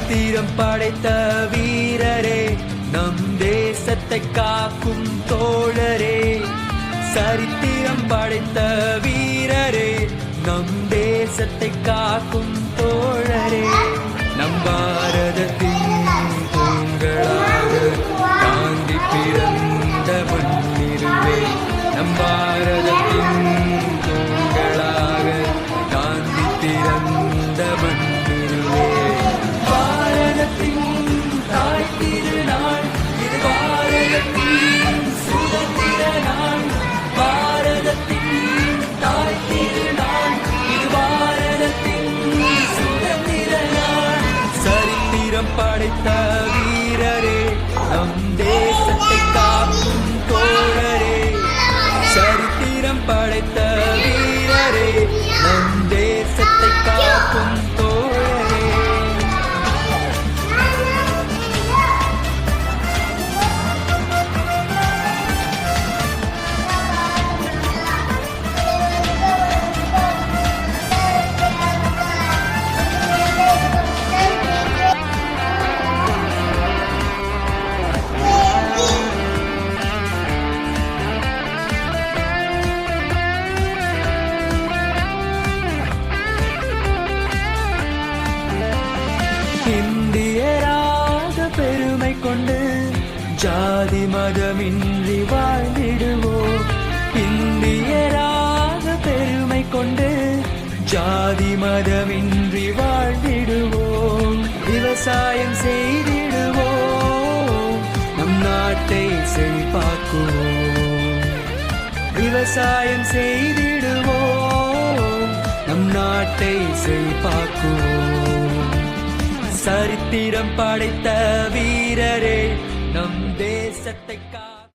சரித்திரம் படைத்த வீரரே, நம் தேசத்தை காக்கும் தோழரே. சரித்திரம் படைத்த வீரரே, நம் தேசத்தை காக்கும் தோழரே. நம் பாரதத்தின் தூண்களாக தாண்டி பிறந்த மண்ணிருவே. நம் பாரதத்தின் தூண்களாக தாண்டி பிறந்த மண்ணிருவே. பாரதத்தின் தாய் திருநாள் இது, பாரதத்தின் சுதந்திர நாள். பாரதத்தின் தாய் திருநாள் இது, பாரதத்தின் சுதந்திர நாள். சரித்திரம் படைத்த வீரரே, நம் தேசத்தை காக்கும் தோழரே. சரித்திரம் படைத்த வீரரே, நம் தேசத்தை காக்கும் தோழரே. இந்தியராக பெருமை கொண்டு ஜாதி மதமின்றி வாழ்ந்திடுவோம். இந்தியராக பெருமை கொண்டு ஜாதி மதமின்றி வாழ்ந்திடுவோம். விவசாயம் செய்திடுவோம், நம் நாட்டை செழிப்பாக்குவோம். விவசாயம் செய்திடுவோம், நம் நாட்டை செழிப்பாக்குவோம். சரித்திரம் படைத்த வீரரே, நம் தேசத்தை